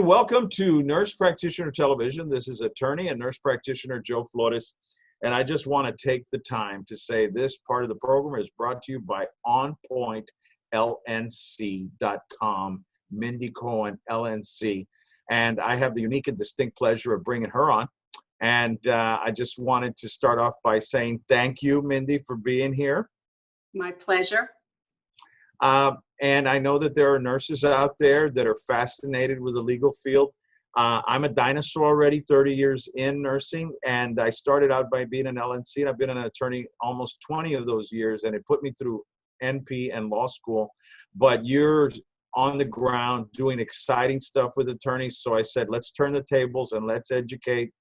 welcome to Nurse Practitioner Television. This is attorney and nurse practitioner Joe Flores, and I just want to take the time to say this part of the program is brought to you by OnPointLNC.com, Mindy Cohen, LNC, and I have the unique and distinct pleasure of bringing her on. And I just wanted to start off by saying thank you, Mindy, for being here. My pleasure. And I know that there are nurses out there that are fascinated with the legal field. I'm a dinosaur already, 30 years in nursing, and I started out by being an LNC, and I've been an attorney almost 20 of those years, and it put me through NP and law school. But you're on the ground doing exciting stuff with attorneys, so I said, let's turn the tables and let's educate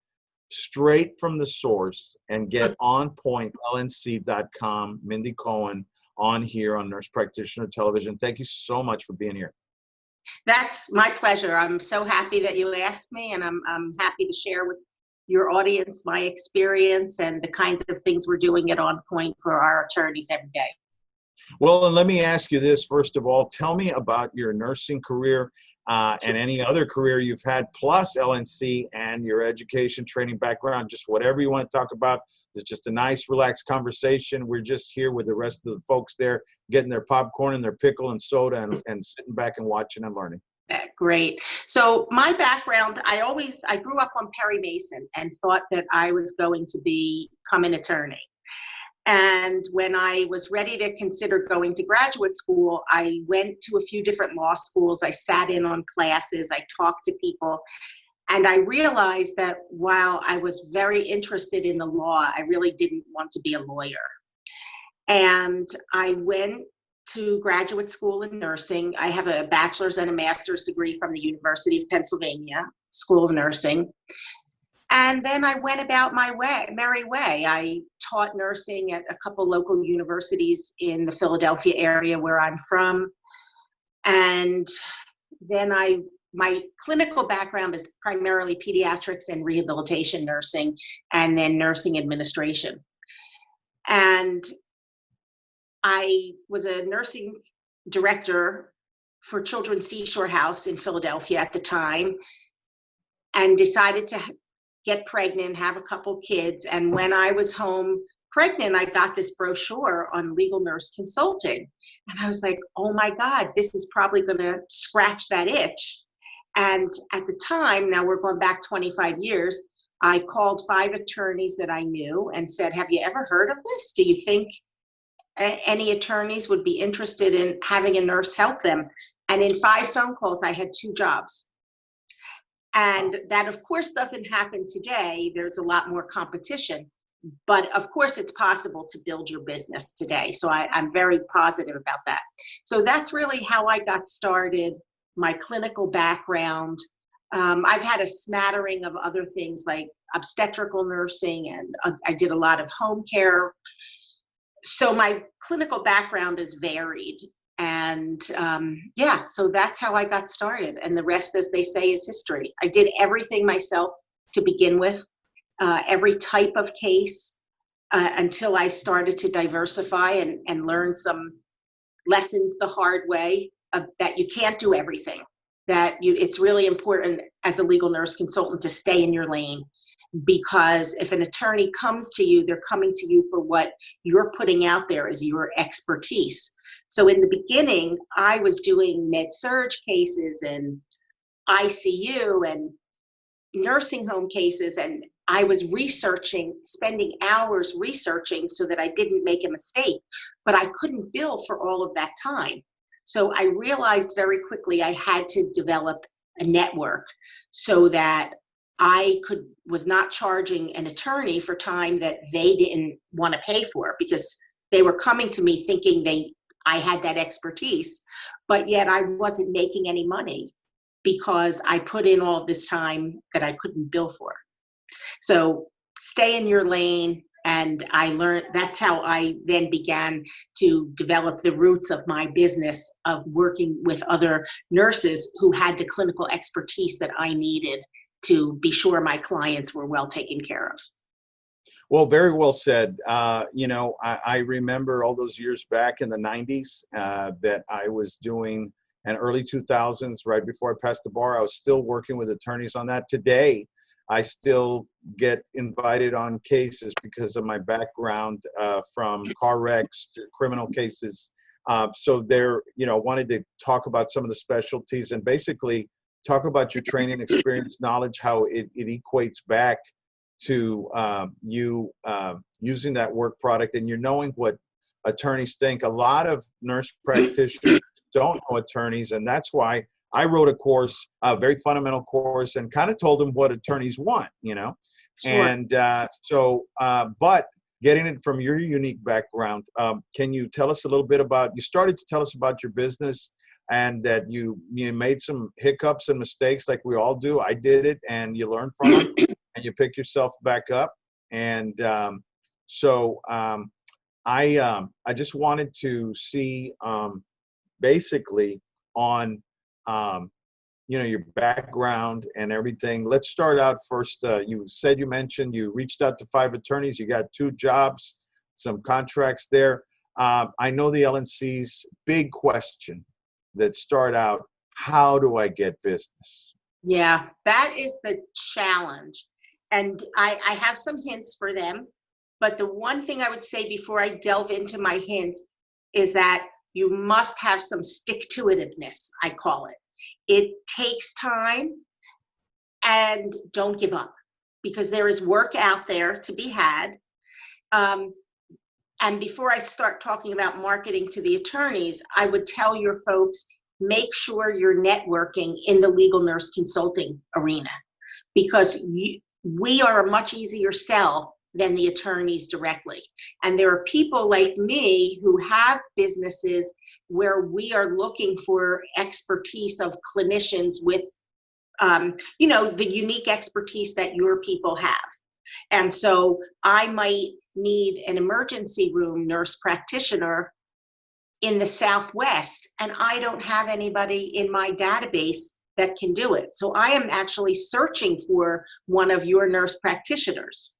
straight from the source and get OnPointLNC.com, Mindy Cohen, on here on Nurse Practitioner Television. Thank you so much for being here. That's my pleasure. I'm so happy that you asked me, and I'm happy to share with your audience my experience and the kinds of things we're doing at OnPoint for our attorneys every day. Well, and let me ask you this, first of all. Tell me about your nursing career and any other career you've had, plus LNC and your education, training background, just whatever you want to talk about. It's just a nice, relaxed conversation. We're just here with the rest of the folks there, getting their popcorn and their pickle and soda and sitting back and watching and learning. Great. So my background, I grew up on Perry Mason and thought that I was going to become an attorney. And when I was ready to consider going to graduate school, I went to a few different law schools. I sat in on classes. I talked to people. And I realized that while I was very interested in the law, I really didn't want to be a lawyer. And I went to graduate school in nursing. I have a bachelor's and a master's degree from the University of Pennsylvania School of Nursing. And then I went about my merry way. I taught nursing at a couple local universities in the Philadelphia area where I'm from. And then my clinical background is primarily pediatrics and rehabilitation nursing, and then nursing administration. And I was a nursing director for Children's Seashore House in Philadelphia at the time, and decided to get pregnant, have a couple kids. And when I was home pregnant, I got this brochure on legal nurse consulting. And I was like, oh my God, this is probably going to scratch that itch. And at the time, now we're going back 25 years, I called 5 attorneys that I knew and said, have you ever heard of this? Do you think any attorneys would be interested in having a nurse help them? And in 5 phone calls, I had 2 jobs. And that, of course, doesn't happen today. There's a lot more competition. But, of course, it's possible to build your business today. So I'm very positive about that. So that's really how I got started, my clinical background. I've had a smattering of other things like obstetrical nursing, and I did a lot of home care. So my clinical background is varied. And so that's how I got started. And the rest, as they say, is history. I did everything myself to begin with, every type of case, until I started to diversify and learn some lessons the hard way, that you can't do everything, it's really important as a legal nurse consultant to stay in your lane. Because if an attorney comes to you, they're coming to you for what you're putting out there as your expertise. So in the beginning, I was doing med-surg cases and ICU and nursing home cases, and I was spending hours researching so that I didn't make a mistake, but I couldn't bill for all of that time. So I realized very quickly I had to develop a network so that I was not charging an attorney for time that they didn't want to pay for, because they were coming to me thinking I had that expertise, but yet I wasn't making any money because I put in all of this time that I couldn't bill for. So stay in your lane. And that's how I then began to develop the roots of my business of working with other nurses who had the clinical expertise that I needed to be sure my clients were well taken care of. Well, very well said. I remember all those years back in the 90s that I was doing and early 2000s, right before I passed the bar, I was still working with attorneys on that. Today, I still get invited on cases because of my background, from car wrecks to criminal cases. So they're, wanted to talk about some of the specialties and basically talk about your training experience, knowledge, how it equates back to you using that work product, and you're knowing what attorneys think. A lot of nurse practitioners don't know attorneys, and that's why I wrote a course, a very fundamental course, and kind of told them what attorneys want, Sure. And but getting it from your unique background, can you tell us a little bit about, you started to tell us about your business and that you made some hiccups and mistakes like we all do. I did it, and you learn from them and you pick yourself back up. And I just wanted to see basically on your background and everything. Let's start out first. You mentioned you reached out to 5 attorneys. You got 2 jobs, some contracts there. I know the LNC's big question that start out, how do I get business? Yeah, that is the challenge. And I have some hints for them. But the one thing I would say before I delve into my hint is that you must have some stick-to-itiveness, I call it. It takes time, and don't give up, because there is work out there to be had. And before I start talking about marketing to the attorneys, I would tell your folks, make sure you're networking in the legal nurse consulting arena, because we are a much easier sell than the attorneys directly. And there are people like me who have businesses where we are looking for expertise of clinicians with, the unique expertise that your people have. And so I might need an emergency room nurse practitioner in the Southwest, and I don't have anybody in my database that can do it. So I am actually searching for one of your nurse practitioners.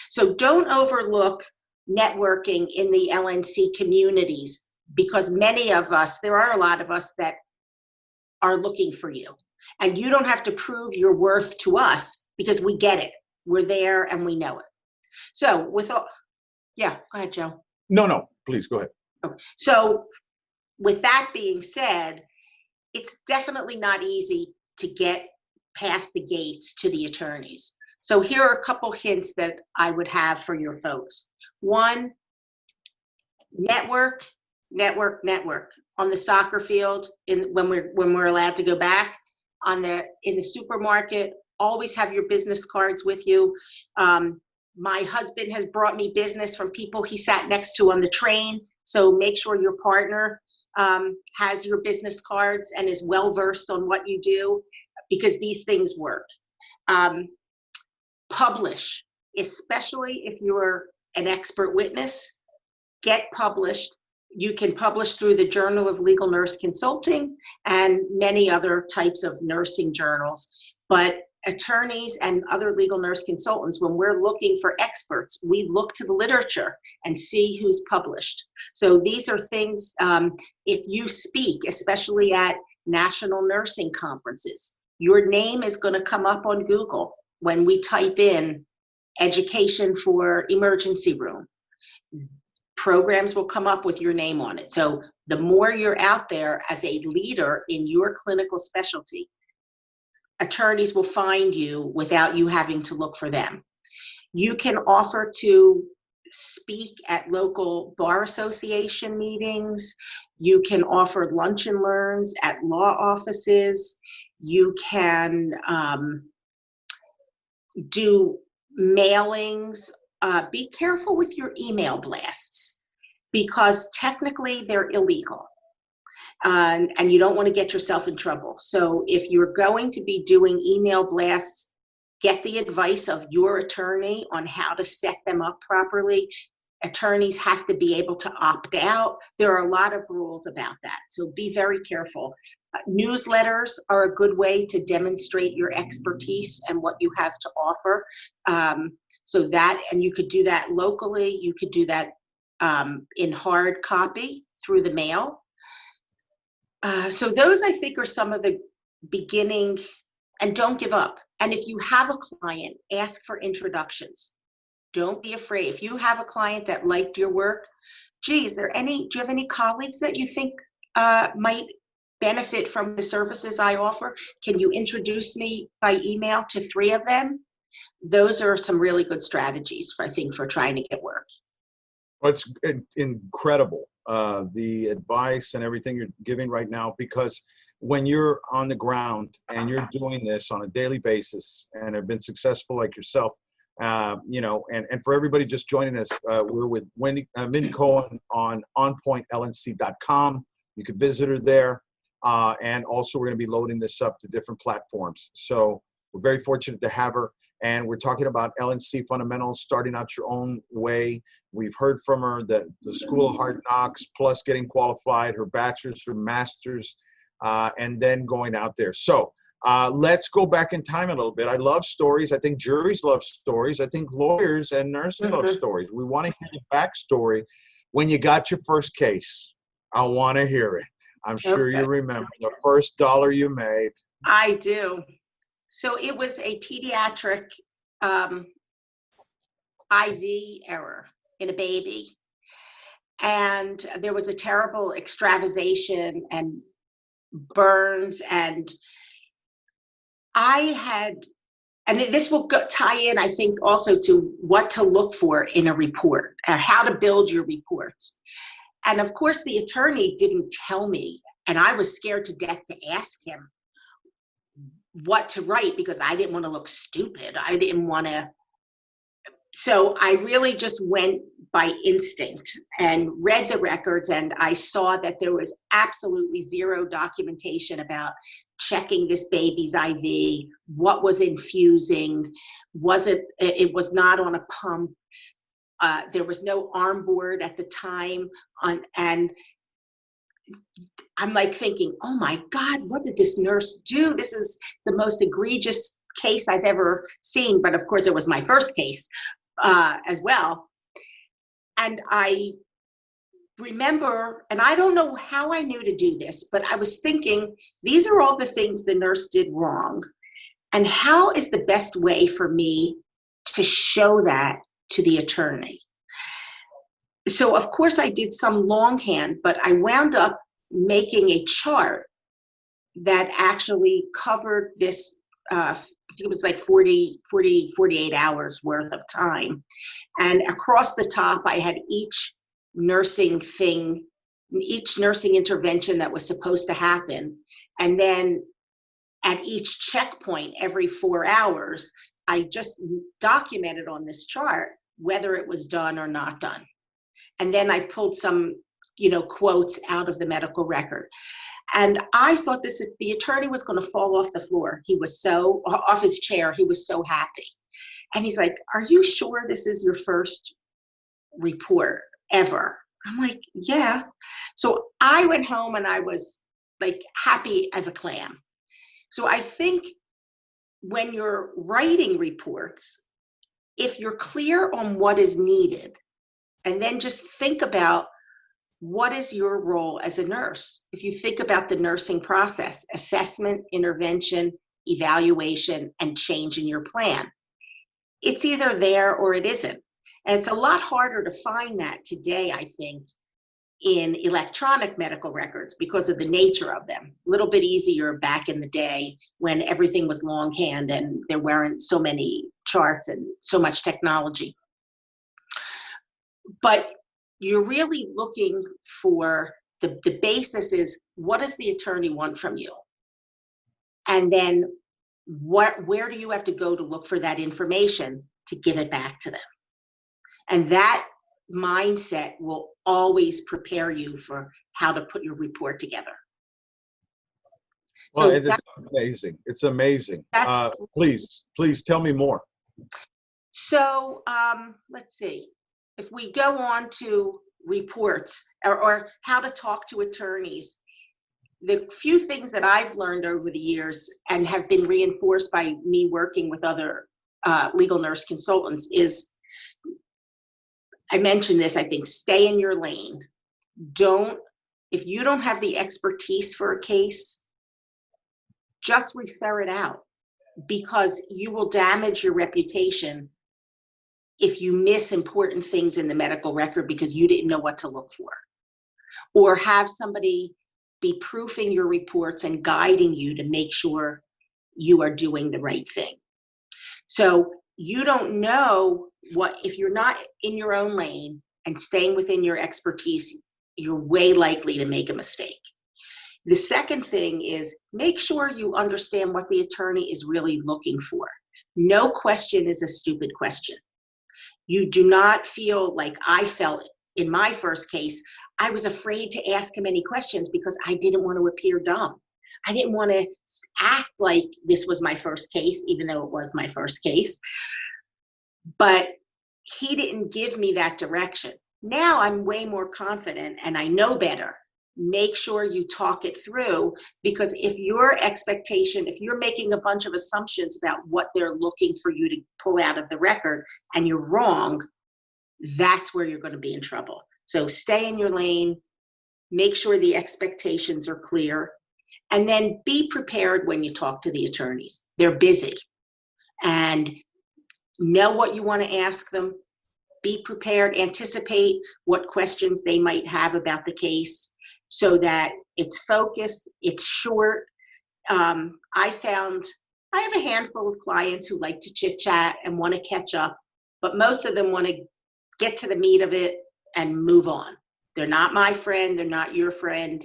So don't overlook networking in the LNC communities, because many of us, there are a lot of us that are looking for you. And you don't have to prove your worth to us, because we get it. We're there and we know it. So yeah, go ahead, Joe. No, please go ahead. Okay. So with that being said, it's definitely not easy to get past the gates to the attorneys. So here are a couple hints that I would have for your folks. One, network on the soccer field, when we're allowed to go back, in the supermarket. Always have your business cards with you. My husband has brought me business from people he sat next to on the train. So make sure your partner has your business cards and is well versed on what you do, because these things work. Publish, especially if you're an expert witness. Get published. You can publish through the Journal of Legal Nurse Consulting and many other types of nursing journals. But attorneys and other legal nurse consultants, when we're looking for experts, we look to the literature and see who's published. So these are things, if you speak, especially at national nursing conferences, your name is going to come up on Google when we type in education for emergency room. Programs will come up with your name on it. So the more you're out there as a leader in your clinical specialty, attorneys will find you without you having to look for them. You can offer to speak at local bar association meetings. You can offer lunch and learns at law offices. You can do mailings. Be careful with your email blasts, because technically they're illegal. And you don't want to get yourself in trouble. So if you're going to be doing email blasts, get the advice of your attorney on how to set them up properly. Attorneys have to be able to opt out. There are a lot of rules about that. So be very careful. Newsletters are a good way to demonstrate your expertise and what you have to offer. And you could do that locally. You could do that in hard copy through the mail. So those, I think, are some of the beginning, and don't give up. And if you have a client, ask for introductions. Don't be afraid. If you have a client that liked your work, geez, do you have any colleagues that you think might benefit from the services I offer? Can you introduce me by email to 3 of them? Those are some really good strategies, I think, for trying to get work. Well, it's incredible, the advice and everything you're giving right now, because when you're on the ground and you're doing this on a daily basis and have been successful like yourself, you know, and for everybody just joining us, we're with Mindy Cohen on OnPointLNC.com. You can visit her there. And also we're going to be loading this up to different platforms. So we're very fortunate to have her. And we're talking about LNC Fundamentals, starting out your own way. We've heard from her the School of Hard Knocks, plus getting qualified, her bachelor's, her master's, and then going out there. So let's go back in time a little bit. I love stories. I think juries love stories. I think lawyers and nurses love stories. We want to hear the backstory. When you got your first case, I want to hear it. I'm sure you remember the first dollar you made. I do. So it was a pediatric IV error in a baby. And there was a terrible extravasation and burns. And this will tie in, I think, also to what to look for in a report, how to build your reports. And of course, the attorney didn't tell me, and I was scared to death to ask him what to write because I didn't want to look stupid. I didn't want to. So I really just went by instinct and read the records, and I saw that there was absolutely zero documentation about checking this baby's IV, what was infusing, it was not on a pump. There was no arm board at the time, and I'm like thinking, oh my God, what did this nurse do? This is the most egregious case I've ever seen. But of course, it was my first case as well. And I remember, and I don't know how I knew to do this, but I was thinking, these are all the things the nurse did wrong. And how is the best way for me to show that to the attorney? So of course I did some longhand, but I wound up making a chart that actually covered this, I think it was like 48 hours worth of time. And across the top, I had each nursing intervention that was supposed to happen. And then at each checkpoint every 4 hours, I just documented on this chart whether it was done or not done. And then I pulled some, quotes out of the medical record. And I thought the attorney was going to fall off the floor. He was off his chair. He was so happy. And he's like, are you sure this is your first report ever? I'm like, yeah. So I went home and I was like happy as a clam. So I think when you're writing reports, if you're clear on what is needed, and then just think about what is your role as a nurse. If you think about the nursing process, assessment, intervention, evaluation, and change in your plan, it's either there or it isn't. And it's a lot harder to find that today, I think, in electronic medical records because of the nature of them. A little bit easier back in the day when everything was longhand and there weren't so many charts and so much technology. But you're really looking for the basis is, what does the attorney want from you? And then where do you have to go to look for that information to give it back to them? And that mindset will always prepare you for how to put your report together. Well, so it's amazing. It's amazing. Please tell me more. So let's see. If we go on to reports or how to talk to attorneys, the few things that I've learned over the years and have been reinforced by me working with other legal nurse consultants is, I mentioned this, I think, stay in your lane. Don't If you don't have the expertise for a case, just refer it out, because you will damage your reputation if you miss important things in the medical record because you didn't know what to look for. Or have somebody be proofing your reports and guiding you to make sure you are doing the right thing. So you don't know what, if you're not in your own lane and staying within your expertise, you're way likely to make a mistake. The second thing is, make sure you understand what the attorney is really looking for. No question is a stupid question. You do not feel like I felt in my first case. I was afraid to ask him any questions because I didn't want to appear dumb. I didn't want to act like this was my first case, even though it was my first case. But he didn't give me that direction. Now I'm way more confident and I know better. Make sure you talk it through, because if your expectation, if you're making a bunch of assumptions about what they're looking for you to pull out of the record and you're wrong, that's where you're going to be in trouble. So stay in your lane, make sure the expectations are clear, and then be prepared when you talk to the attorneys. They're busy, and know what you want to ask them. Be prepared, anticipate what questions they might have about the case so that it's focused, it's short. I have a handful of clients who like to chit chat and want to catch up, but most of them want to get to the meat of it and move on. They're not my friend, they're not your friend.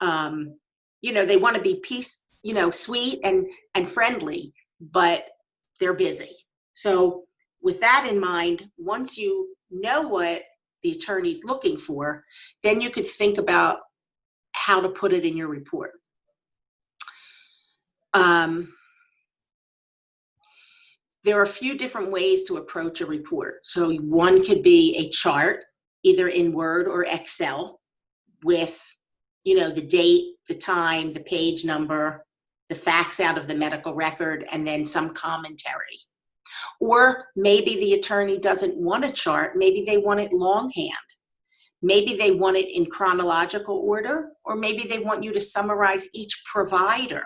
They want to be sweet and friendly, but they're busy. So with that in mind, once you know what the attorney's looking for, then you could think about how to put it in your report. There are a few different ways to approach a report. So one could be a chart, either in Word or Excel, with the date, the time, the page number, the facts out of the medical record, and then some commentary. Or maybe the attorney doesn't want a chart, maybe they want it longhand. Maybe they want it in chronological order, or maybe they want you to summarize each provider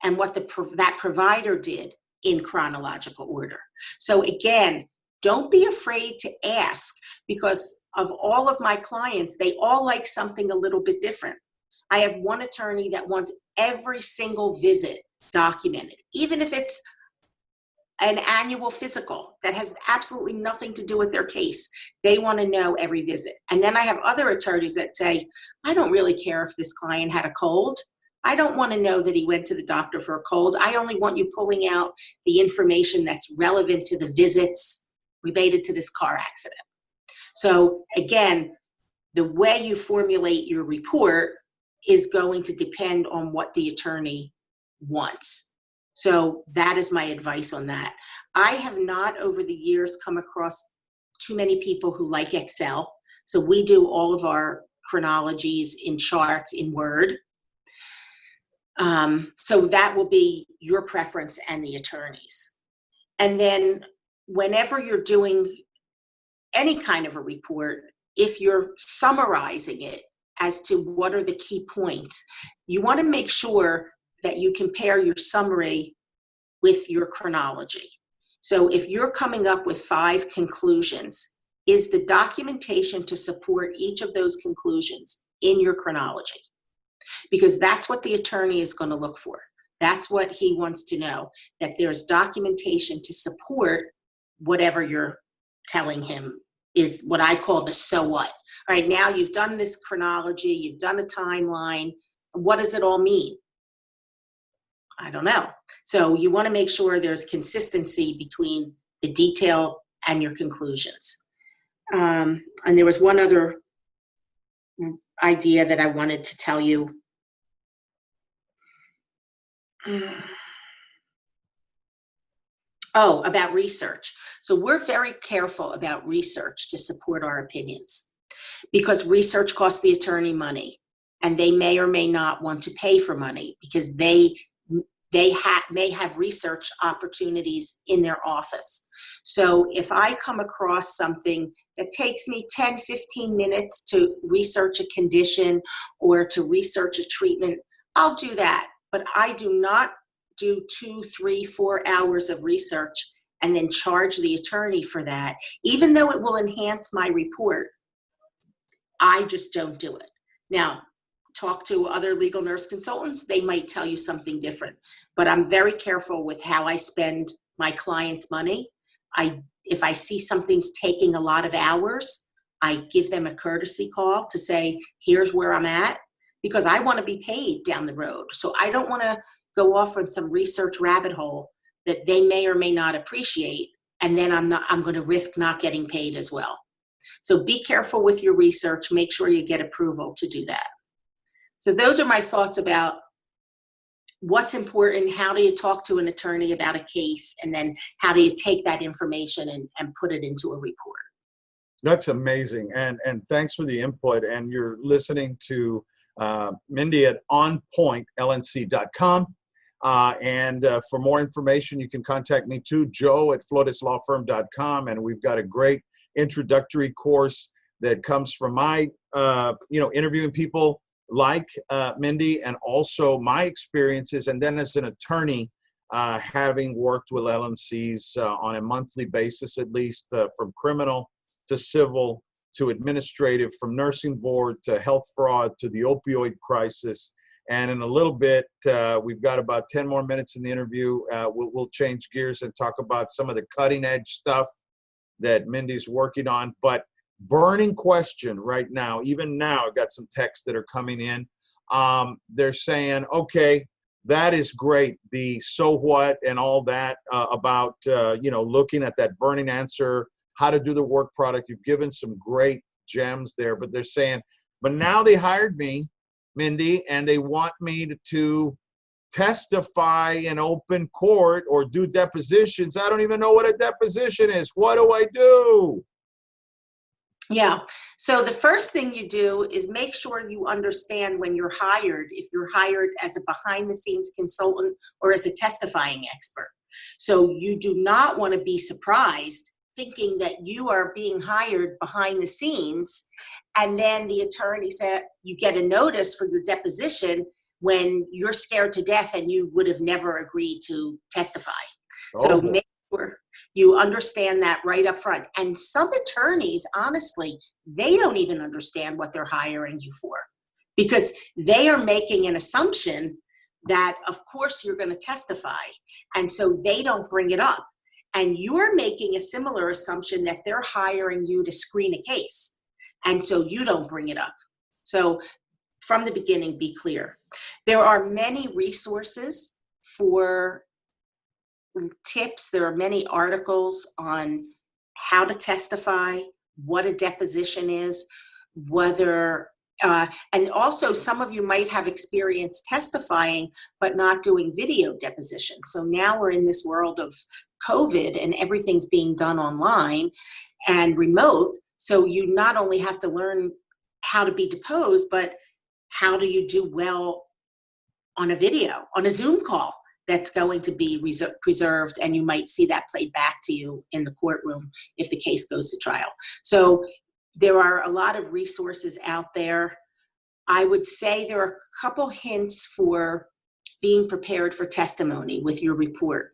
and what that provider did in chronological order. So again, don't be afraid to ask, because of all of my clients, they all like something a little bit different. I have one attorney that wants every single visit documented, even if it's an annual physical that has absolutely nothing to do with their case. They want to know every visit. And then I have other attorneys that say, I don't really care if this client had a cold. I don't want to know that he went to the doctor for a cold. I only want you pulling out the information that's relevant to the visits related to this car accident. So again, the way you formulate your report is going to depend on what the attorney wants. So that is my advice on that. I have not over the years come across too many people who like Excel. So we do all of our chronologies in charts in Word. So that will be your preference and the attorney's. And then whenever you're doing any kind of a report, if you're summarizing it as to what are the key points, you want to make sure that you compare your summary with your chronology. So if you're coming up with 5 conclusions, is the documentation to support each of those conclusions in your chronology? Because that's what the attorney is going to look for. That's what he wants to know, that there's documentation to support whatever you're telling him is what I call the so what. All right, now you've done this chronology, you've done a timeline. What does it all mean? I don't know. So you want to make sure there's consistency between the detail and your conclusions. And there was one other idea that I wanted to tell you. Oh, about research. So we're very careful about research to support our opinions, because research costs the attorney money, and they may or may not want to pay for money because they they may have research opportunities in their office. So if I come across something that takes me 10, 15 minutes to research a condition or to research a treatment, I'll do that. But I do not do 2, 3, 4 hours of research and then charge the attorney for that. Even though it will enhance my report, I just don't do it. Now, talk to other legal nurse consultants, they might tell you something different. But I'm very careful with how I spend my clients' money. If I see something's taking a lot of hours, I give them a courtesy call to say, here's where I'm at, because I want to be paid down the road. So I don't want to go off on some research rabbit hole that they may or may not appreciate, and then I'm going to risk not getting paid as well. So be careful with your research. Make sure you get approval to do that. So those are my thoughts about what's important, how do you talk to an attorney about a case, and then how do you take that information and put it into a report. That's amazing. And thanks for the input. And you're listening to Mindy at OnPoint, LNC.com. And for more information, you can contact me too, Joe at flotuslawfirm.com. And we've got a great introductory course that comes from my, interviewing people like Mindy, and also my experiences. And then as an attorney, having worked with LNCs on a monthly basis, at least from criminal to civil to administrative, from nursing board to health fraud to the opioid crisis. And in a little bit, we've got about 10 more minutes in the interview. We'll change gears and talk about some of the cutting edge stuff that Mindy's working on. But burning question right now, even now, I've got some texts that are coming in. They're saying, okay, that is great. The so what and all that about, looking at that burning answer, how to do the work product. You've given some great gems there, but they're saying, but now they hired me, Mindy, and they want me to testify in open court or do depositions. I don't even know what a deposition is. What do I do? Yeah. So the first thing you do is make sure you understand when you're hired, if you're hired as a behind the scenes consultant or as a testifying expert. So you do not want to be surprised thinking that you are being hired behind the scenes, and then the attorney said you get a notice for your deposition when you're scared to death and you would have never agreed to testify. So make sure you understand that right up front. And some attorneys, honestly, they don't even understand what they're hiring you for, because they are making an assumption that, of course, you're going to testify. And so they don't bring it up. And you're making a similar assumption that they're hiring you to screen a case. And so you don't bring it up. So from the beginning, be clear. There are many resources for tips. There are many articles on how to testify, what a deposition is, whether, and also some of you might have experience testifying, but not doing video depositions. So now we're in this world of COVID and everything's being done online and remote. So you not only have to learn how to be deposed, but how do you do well on a video, on a Zoom call that's going to be preserved, and you might see that played back to you in the courtroom if the case goes to trial. So there are a lot of resources out there. I would say there are a couple hints for being prepared for testimony with your report.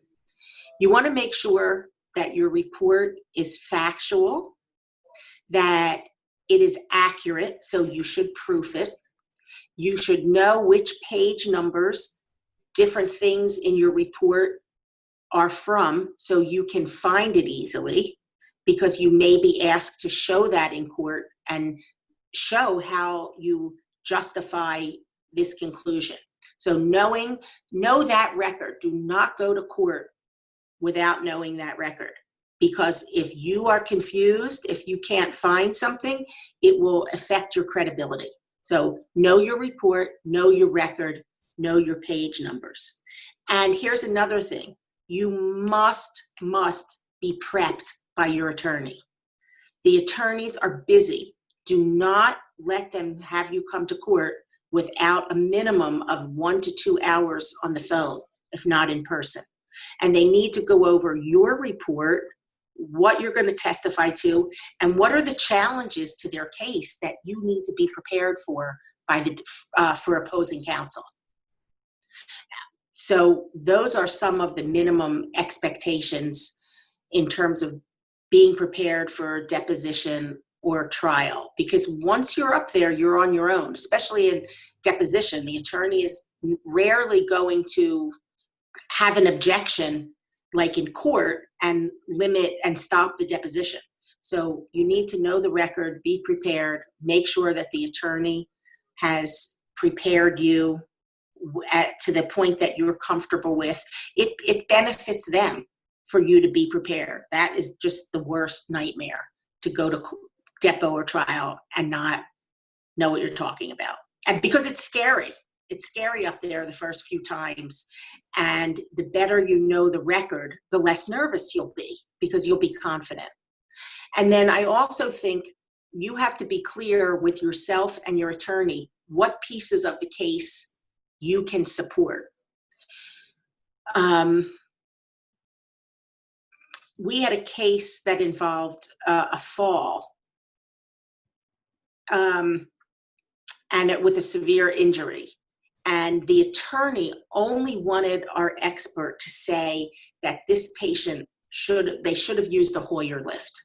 You want to make sure that your report is factual, that it is accurate, so you should proof it. You should know which page numbers different things in your report are from, so you can find it easily, because you may be asked to show that in court and show how you justify this conclusion. So know that record. Do not go to court without knowing that record, because if you are confused, if you can't find something, it will affect your credibility. So know your report, know your record, know your page numbers. And here's another thing. You must be prepped by your attorney. The attorneys are busy. Do not let them have you come to court without a minimum of 1 to 2 hours on the phone if not in person. And they need to go over your report, what you're going to testify to, and what are the challenges to their case that you need to be prepared for for opposing counsel. So those are some of the minimum expectations in terms of being prepared for deposition or trial. Because once you're up there, you're on your own, especially in deposition. The attorney is rarely going to have an objection like in court and limit and stop the deposition. So you need to know the record, be prepared, make sure that the attorney has prepared you to the point that you're comfortable with. It benefits them for you to be prepared. That is just the worst nightmare, to go to depo or trial and not know what you're talking about. And because it's scary. It's scary up there the first few times. And the better you know the record, the less nervous you'll be, because you'll be confident. And then I also think you have to be clear with yourself and your attorney what pieces of the case you can support. We had a case that involved a fall, and with a severe injury. And the attorney only wanted our expert to say that this patient should have used a Hoyer lift.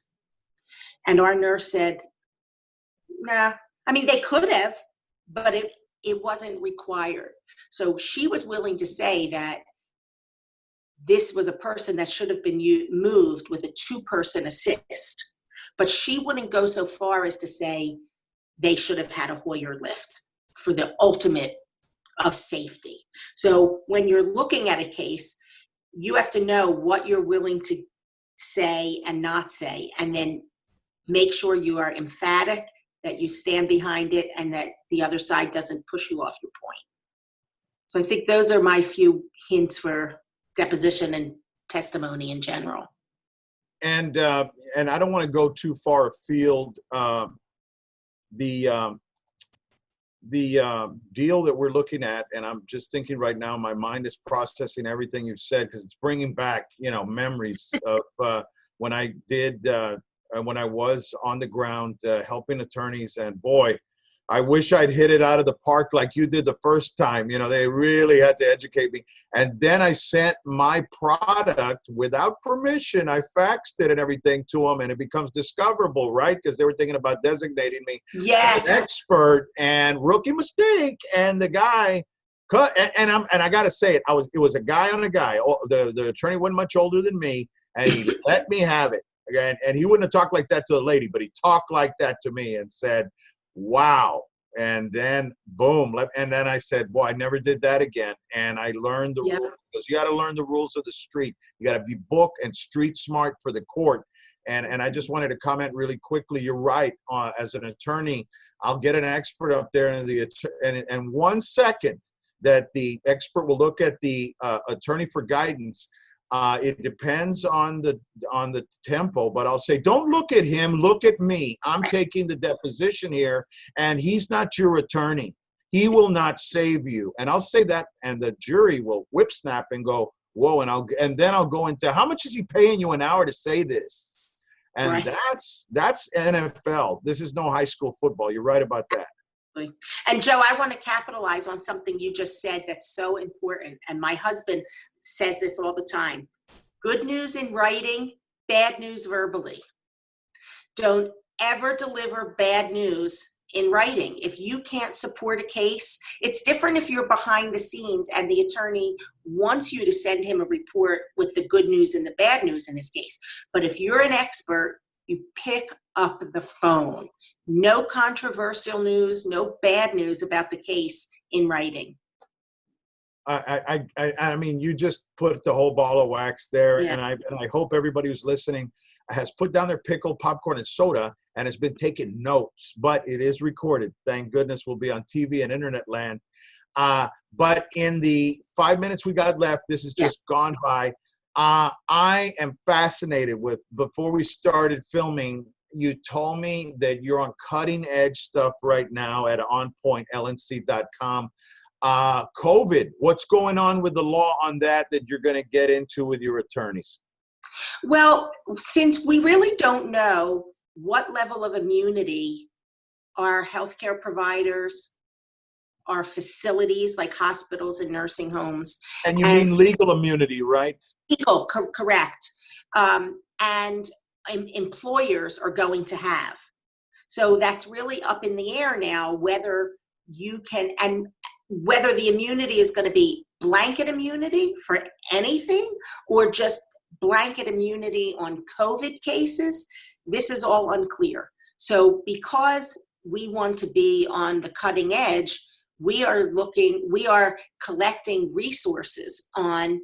And our nurse said, nah, I mean, they could have, but it wasn't required. So she was willing to say that this was a person that should have been moved with a 2-person assist, but she wouldn't go so far as to say they should have had a Hoyer lift for the ultimate of safety. So when you're looking at a case, you have to know what you're willing to say and not say, and then make sure you are emphatic, that you stand behind it, and that the other side doesn't push you off your point. So I think those are my few hints for deposition and testimony in general. And I don't want to go too far afield. The deal that we're looking at, and I'm just thinking right now, my mind is processing everything you've said, because it's bringing back, memories of when I was on the ground helping attorneys. And boy, I wish I'd hit it out of the park like you did the first time. They really had to educate me. And then I sent my product without permission. I faxed it and everything to them, and it becomes discoverable, right? Because they were thinking about designating me as an expert, and rookie mistake. And the guy, and I got to say it, it was a guy on a guy. The attorney wasn't much older than me, and he let me have it. And he wouldn't have talked like that to a lady, but he talked like that to me and said, wow. And then boom. And then I said, boy, I never did that again. And I learned the rules, because you got to learn the rules of the street. You got to be book and street smart for the court. And I just wanted to comment really quickly. You're right. As an attorney, I'll get an expert up there, and 1 second that the expert will look at the attorney for guidance. It depends on the tempo, but I'll say, don't look at him, look at me. I'm taking the deposition here, and he's not your attorney. He will not save you. And I'll say that, and the jury will whip snap and go, whoa, and then I'll go into, how much is he paying you an hour to say this? And that's NFL. This is no high school football. You're right about that. And Joe, I want to capitalize on something you just said that's so important. And my husband says this all the time. Good news in writing, bad news verbally. Don't ever deliver bad news in writing. If you can't support a case, it's different if you're behind the scenes and the attorney wants you to send him a report with the good news and the bad news in his case. But if you're an expert, you pick up the phone. No controversial news, no bad news about the case in writing. I mean, you just put the whole ball of wax there, and I hope everybody who's listening has put down their pickle, popcorn, and soda, and has been taking notes. But it is recorded. Thank goodness we'll be on TV and internet land. But in the 5 minutes we got left, this has just gone by. I am fascinated with, before we started filming, you told me that you're on cutting edge stuff right now at OnPoint, LNC.com. COVID, what's going on with the law on that you're going to get into with your attorneys? Well, since we really don't know what level of immunity our healthcare providers, our facilities like hospitals and nursing homes. And you mean legal immunity, right? Legal, correct. And employers are going to have. So that's really up in the air now, whether you can, and whether the immunity is going to be blanket immunity for anything or just blanket immunity on COVID cases. This is all unclear. So because we want to be on the cutting edge, we are collecting resources on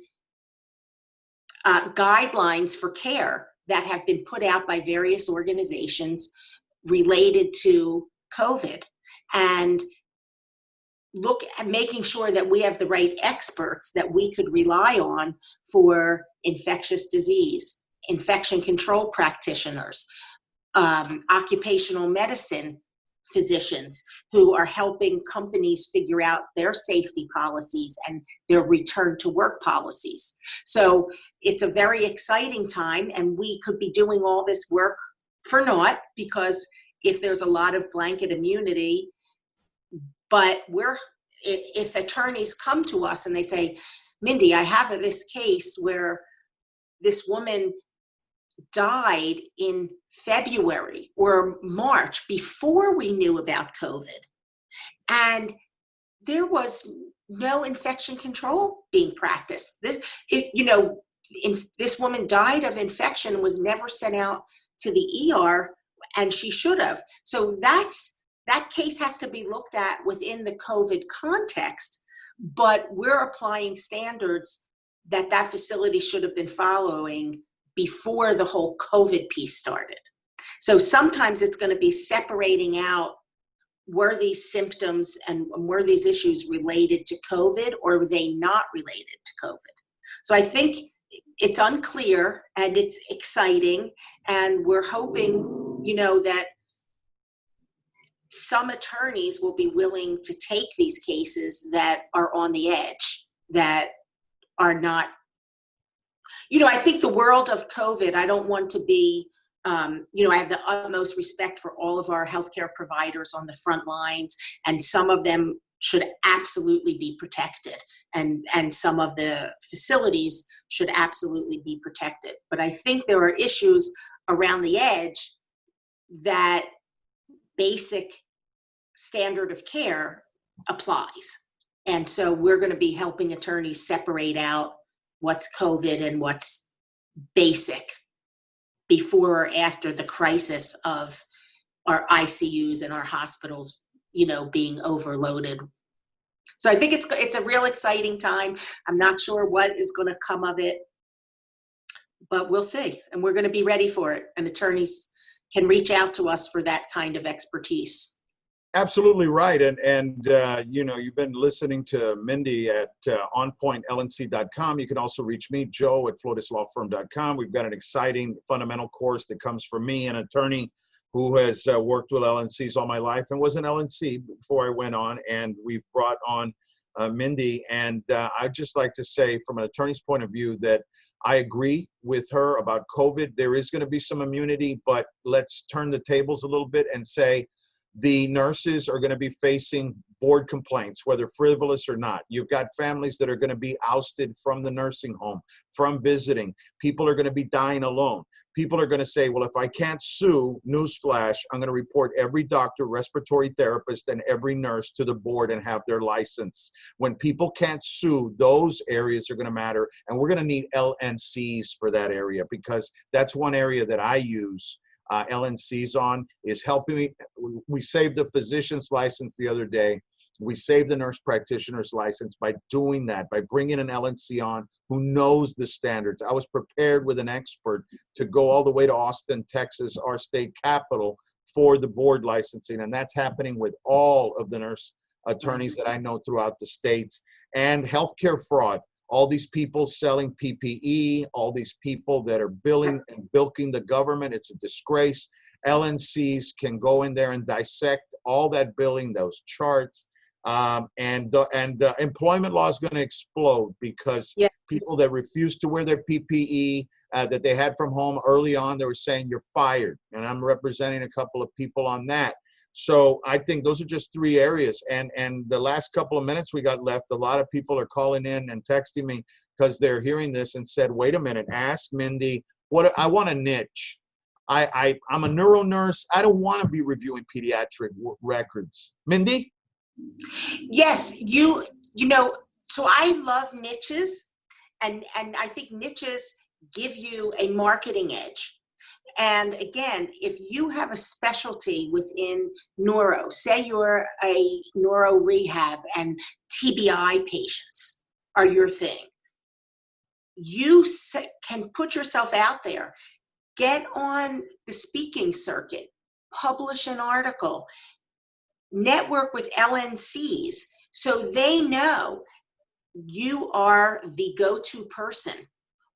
guidelines for care that have been put out by various organizations related to COVID, and look at making sure that we have the right experts that we could rely on for infectious disease, infection control practitioners, occupational medicine physicians who are helping companies figure out their safety policies and their return to work policies. So it's a very exciting time, and we could be doing all this work for naught, because if there's a lot of blanket immunity, but if attorneys come to us and they say, Mindy, I have this case where this woman died in February or March before we knew about COVID, and there was no infection control being practiced. This woman died of infection and was never sent out to the ER, and she should have. So that case has to be looked at within the COVID context, but we're applying standards that facility should have been following before the whole COVID piece started. So sometimes it's going to be separating out, were these symptoms and were these issues related to COVID, or were they not related to COVID? So I think it's unclear, and it's exciting, and we're hoping, that some attorneys will be willing to take these cases that are on the edge, that are not, I think the world of COVID, I don't want to be, I have the utmost respect for all of our healthcare providers on the front lines, and some of them should absolutely be protected, and some of the facilities should absolutely be protected. But I think there are issues around the edge that basic standard of care applies. And so we're going to be helping attorneys separate out what's COVID and what's basic before or after the crisis of our ICUs and our hospitals, being overloaded. So I think it's a real exciting time. I'm not sure what is going to come of it, but we'll see. And we're going to be ready for it. And attorneys can reach out to us for that kind of expertise. Absolutely right. And you've been listening to Mindy at OnPointLNC.com. You can also reach me, Joe, at FlotusLawFirm.com. We've got an exciting fundamental course that comes from me, an attorney who has worked with LNCs all my life and was an LNC before I went on. And we've brought on Mindy. And I'd just like to say, from an attorney's point of view, that I agree with her about COVID. There is going to be some immunity, but let's turn the tables a little bit and say, the nurses are going to be facing board complaints, whether frivolous or not. You've got families that are going to be ousted from the nursing home, from visiting. People are going to be dying alone. People are going to say, well, if I can't sue, newsflash, I'm going to report every doctor, respiratory therapist, and every nurse to the board and have their license. When people can't sue, those areas are going to matter. And we're going to need LNCs for that area, because that's one area that I use LNCs on, is helping me. We saved the physician's license the other day. We saved the nurse practitioner's license by doing that, by bringing an LNC on who knows the standards. I was prepared with an expert to go all the way to Austin, Texas, our state capital, for the board licensing. And that's happening with all of the nurse attorneys that I know throughout the states. And healthcare fraud. All these people selling PPE, all these people that are billing and bilking the government, it's a disgrace. LNCs can go in there and dissect all that billing, those charts, Employment law is going to explode because people that refuse to wear their PPE that they had from home early on, they were saying you're fired. And I'm representing a couple of people on that. So I think those are just three areas. And the last couple of minutes we got left, a lot of people are calling in and texting me because they're hearing this and said, wait a minute, ask Mindy, I want a niche. I'm a neuro nurse. I don't want to be reviewing pediatric records. Mindy? Yes, you know, so I love niches, and I think niches give you a marketing edge. And again, if you have a specialty within neuro, say you're a neuro rehab and TBI patients are your thing, you can put yourself out there, get on the speaking circuit, publish an article, network with LNCs so they know you are the go-to person.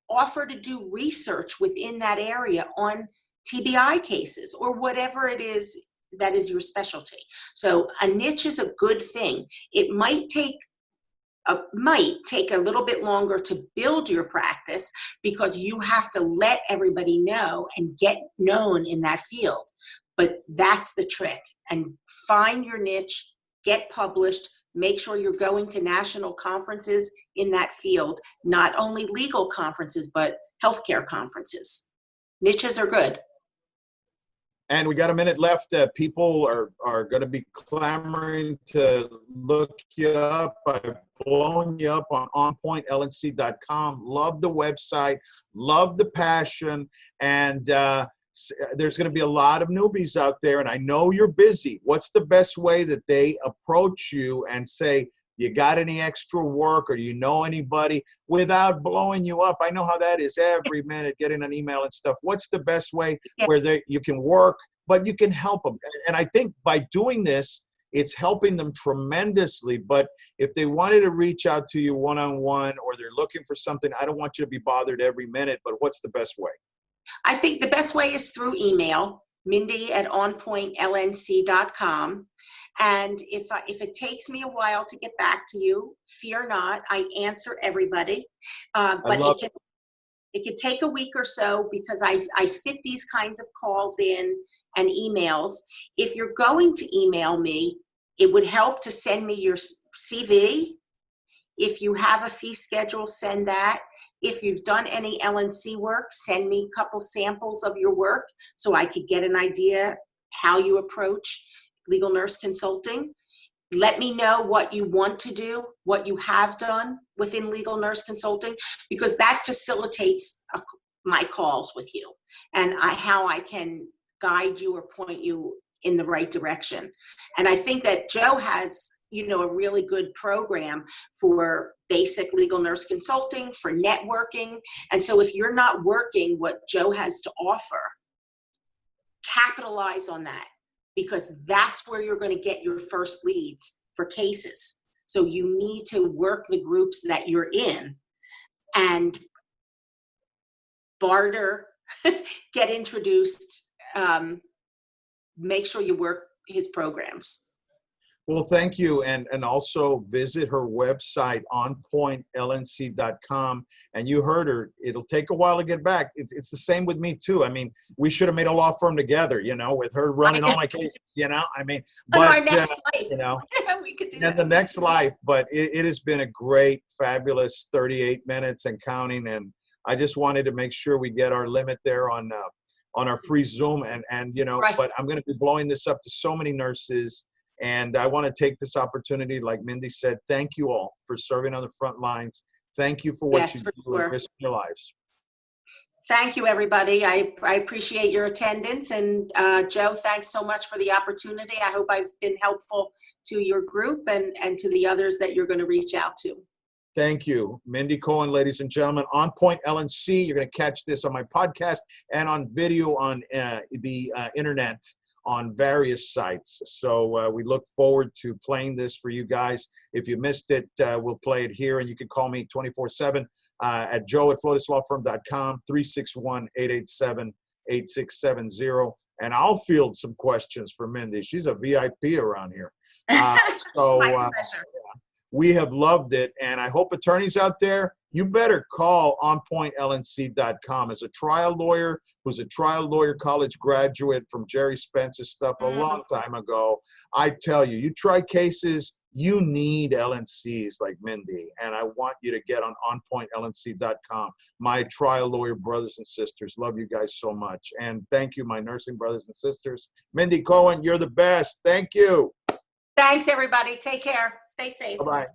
Offer to do research within that area on TBI cases or whatever it is that is your specialty. So a niche is a good thing. It might take a little bit longer to build your practice because you have to let everybody know and get known in that field. But that's the trick. And find your niche, get published, make sure you're going to national conferences in that field, not only legal conferences, but healthcare conferences. Niches are good. And we got a minute left. People are going to be clamoring to look you up. I've blown you up on OnPointLNC.com. Love the website. Love the passion. And there's going to be a lot of newbies out there. And I know you're busy. What's the best way that they approach you and say, you got any extra work or do you know anybody without blowing you up? I know how that is every minute, getting an email and stuff. What's the best way where you can work, but you can help them? And I think by doing this, it's helping them tremendously. But if they wanted to reach out to you one-on-one or they're looking for something, I don't want you to be bothered every minute, but what's the best way? I think the best way is through email, mindy@onpointlnc.com. And if it takes me a while to get back to you, fear not, I answer everybody. But it could take a week or so because I fit these kinds of calls in and emails. If you're going to email me, it would help to send me your CV. If you have a fee schedule, send that. If you've done any LNC work, send me a couple samples of your work so I could get an idea how you approach legal nurse consulting. Let me know what you want to do, what you have done within legal nurse consulting, because that facilitates my calls with you and how I can guide you or point you in the right direction. And I think that Joe has a really good program for basic legal nurse consulting, for networking. And so if you're not working what Joe has to offer, capitalize on that, because that's where you're going to get your first leads for cases. So you need to work the groups that you're in and barter, get introduced, make sure you work his programs. Well, thank you. And also visit her website, onpointlnc.com. And you heard her. It'll take a while to get back. It's the same with me, too. I mean, we should have made a law firm together, with her running all my cases, I mean, but, our next life. We could do that. The next life. But it has been a great, fabulous 38 minutes and counting. And I just wanted to make sure we get our limit there on our free Zoom. And right. But I'm going to be blowing this up to so many nurses. And I want to take this opportunity, like Mindy said, thank you all for serving on the front lines. Thank you for what you do and risk your lives. Thank you, everybody. I appreciate your attendance. And Joe, thanks so much for the opportunity. I hope I've been helpful to your group and to the others that you're going to reach out to. Thank you. Mindy Cohen, ladies and gentlemen, OnPoint LNC. You're going to catch this on my podcast and on video on the internet, on various sites. So we look forward to playing this for you guys. If you missed it, we'll play it here, and you can call me 24/7 at joe@flotuslawfirm.com, 361-887-8670. and I'll field some questions for Mindy. She's a VIP around here. So My pleasure. we have loved it, and I hope attorneys out there, you better call OnPointLNC.com. As a trial lawyer who's a trial lawyer college graduate from Jerry Spence's stuff a long time ago, I tell you, you try cases, you need LNCs like Mindy, and I want you to get on OnPointLNC.com. My trial lawyer brothers and sisters, love you guys so much, and thank you, my nursing brothers and sisters. Mindy Cohen, you're the best. Thank you. Thanks, everybody. Take care. Stay safe. Bye-bye.